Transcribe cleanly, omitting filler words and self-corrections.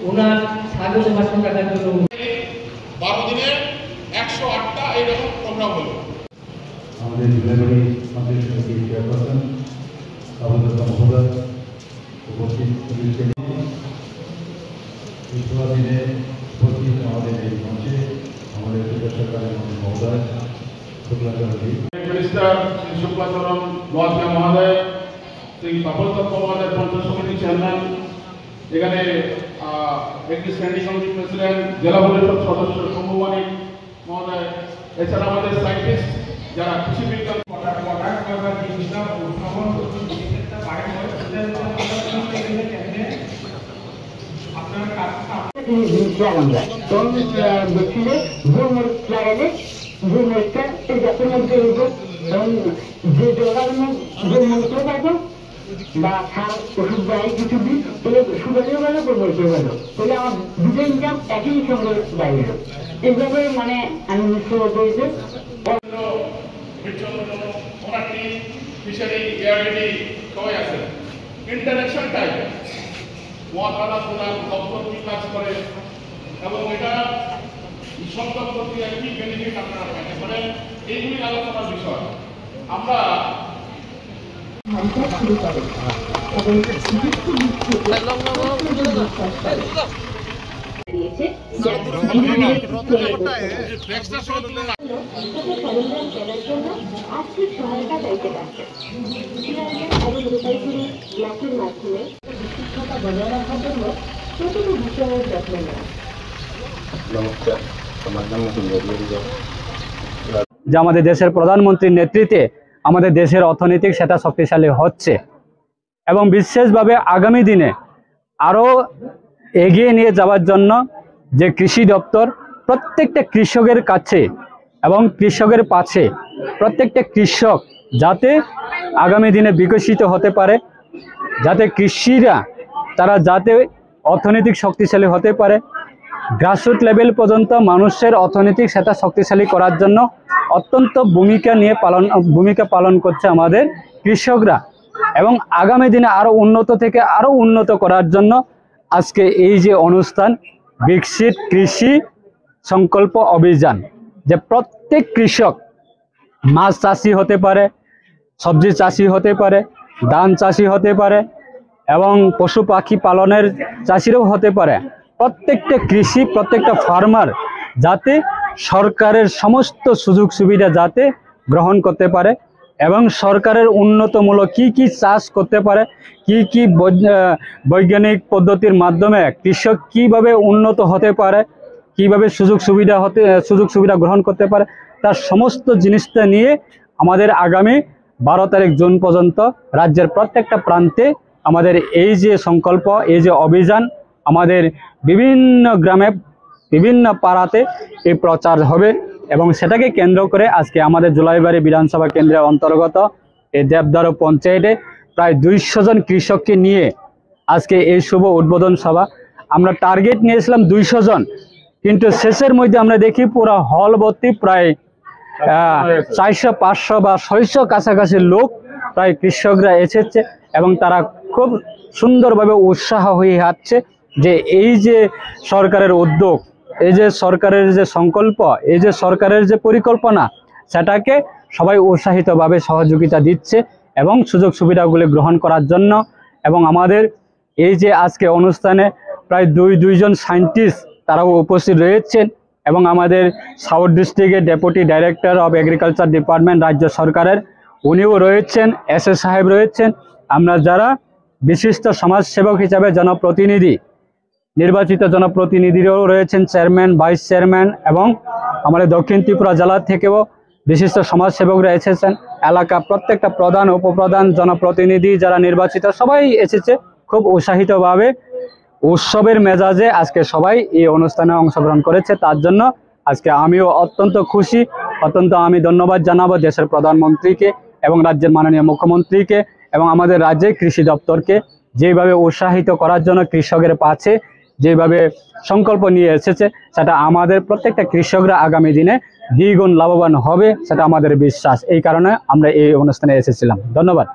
ওনার স্বাগত ভাষণ রাখার জন্য 12 দিনে 108টা এইরকম প্রোগ্রাম হলো। আমাদের জেলাবাড়ি মন্ত্রী সমিতির চেয়ারপারসন আবুদুল্লাহ মহোদয় উপস্থিত দিনে উপস্থিত আমাদের এই মঞ্চে আমাদের সরকারের মন্ত্রী মহোদয় শুক্লাচরণজি, মিনিস্টার শ্রী শুক্লাচরণ মহোদয়, শ্রী পাপল দত্ত মহোদয়, পঞ্চায়েত সমিতির চেয়ারম্যান, এখানে একটি স্ট্যান্ডিং কমিটি প্রেসিডেন্ট, জেলা পরিষদ সদস্য শম্ভু মানিক মহোদয়, এছাড়া আমাদের সায়েন্টিস্ট যারা কৃষি বিজ্ঞান বা সার ওষুধ দেয় কিছু দিন তাহলে সুগারেও গেল গোবরকেও গেল, তাহলে আমার দুটো ইনকাম একই সঙ্গে বাইরে এইভাবে মানে আমি নিশ্চয় বলতে সবাই আছে ইন্টারাকশন টাইপ মহাদানা প্রধান দপ্তর কি কাজ করে এবং এটা সব দপ্তর দিয়ে কি বেনিফিট আপনারা পাইতে পারেন, এইগুলি আলোচনার বিষয়। আমরা শুরু করে এবং আর্থিক সহায়তা চাইতে পারছে মাধ্যমে শিক্ষকতা বজায় রাখার জন্য প্রতিটি বিষয়ের যত্ন নেওয়া। যে আমাদের দেশের প্রধানমন্ত্রীর নেতৃত্বে আমাদের দেশের অর্থনৈতিক সেটা শক্তিশালী হচ্ছে এবং বিশেষভাবে আগামী দিনে আরও এগিয়ে নিয়ে যাওয়ার জন্য যে কৃষি দপ্তর প্রত্যেকটা কৃষকের কাছে এবং কৃষকের পাশে প্রত্যেকটা কৃষক যাতে আগামী দিনে বিকশিত হতে পারে, যাতে কৃষিরা তারা যাতে অর্থনৈতিক শক্তিশালী হতে পারে, গ্রাসরুট লেভেল পর্যন্ত মানুষের অর্থনৈতিক সেটা শক্তিশালী করার জন্য অত্যন্ত ভূমিকা পালন করছে আমাদের কৃষকরা এবং আগামী দিনে আরও উন্নত থেকে আরও উন্নত করার জন্য আজকে এই যে অনুষ্ঠান বিকশিত কৃষি সংকল্প অভিযান, যে প্রত্যেক কৃষক মাছ চাষি হতে পারে, সবজি চাষি হতে পারে, ধান চাষি হতে পারে এবং পশু পাখি পালনের চাষিরাও হতে পারে, প্রত্যেকটা কৃষি প্রত্যেকটা ফার্মার যাতে সরকারের সমস্ত সুযোগ সুবিধা যাতে গ্রহণ করতে পারে এবং সরকারের উন্নতমূলক কি চাষ করতে পারে, কি বৈজ্ঞানিক পদ্ধতির মাধ্যমে কৃষক কিভাবে উন্নত হতে পারে, কিভাবে সুযোগ সুবিধা গ্রহণ করতে পারে, তার সমস্ত জিনিসটা নিয়ে আমাদের আগামী 12 তারিখ জুন পর্যন্ত রাজ্যের প্রত্যেকটা প্রান্তে আমাদের এই যে সংকল্প, এই যে অভিযান আমাদের বিভিন্ন গ্রামে বিভিন্ন পাড়াতে এই প্রচার হবে এবং সেটাকে কেন্দ্র করে আজকে আমাদের জুলাইবাড়ি বিধানসভা কেন্দ্রের অন্তর্গত এই দেবদারু পঞ্চায়েতে প্রায় 200 জন কৃষককে নিয়ে আজকে এই শুভ উদ্বোধন সভা। আমরা টার্গেট নিয়েছিলাম 200 জন, কিন্তু শেষের মধ্যে আমরা দেখি পুরো হল ভর্তি প্রায় 400, 500 বা 600 কাছাকাছি লোক প্রায় কৃষকরা এসেছে এবং তারা খুব সুন্দরভাবে উৎসাহ হয়ে আসছে যে এই যে সরকারের উদ্যোগ, এই যে সরকারের যে সংকল্প, এই যে সরকারের যে পরিকল্পনা, সেটাকে সবাই উৎসাহিতভাবে সহযোগিতা দিচ্ছে এবং সুযোগ সুবিধাগুলি গ্রহণ করার জন্য। এবং আমাদের এই যে আজকে অনুষ্ঠানে প্রায় দুইজন সায়েন্টিস্ট তারাও উপস্থিত রয়েছেন এবং আমাদের সাউথ ডিস্ট্রিক্টের deputy director of agriculture department রাজ্য সরকারের উনিও রয়েছেন, এসএস সাহেব রয়েছেন। আমরা যারা বিশিষ্ট সমাজসেবক হিসাবে জনপ্রতিনিধি, নির্বাচিত জনপ্রতিনিধিরাও রয়েছেন, চেয়ারম্যান, ভাইস চেয়ারম্যান এবং আমাদের দক্ষিণ ত্রিপুরা জেলা থেকেও বিশিষ্ট সমাজসেবকরা এসেছেন। এলাকা প্রত্যেকটা প্রধান, উপপ্রধান, জনপ্রতিনিধি যারা নির্বাচিত সবাই এসেছে খুব উৎসাহিতভাবে, উৎসবের মেজাজে আজকে সবাই এই অনুষ্ঠানে অংশগ্রহণ করেছে। তার জন্য আজকে আমিও অত্যন্ত খুশি, আমি ধন্যবাদ জানাবো দেশের প্রধানমন্ত্রীকে এবং রাজ্যের মাননীয় মুখ্যমন্ত্রীকে এবং আমাদের রাজ্যের কৃষি দপ্তরকে যেভাবে উৎসাহিত করার জন্য কৃষকের পাশে যেভাবে সংকল্প নিয়ে এসেছে, সেটা আমাদের প্রত্যেকটা কৃষকরা আগামী দিনে দ্বিগুণ লাভবান হবে, সেটা আমাদের বিশ্বাস। এই কারণে আমরা এই অনুষ্ঠানে এসেছিলাম। ধন্যবাদ।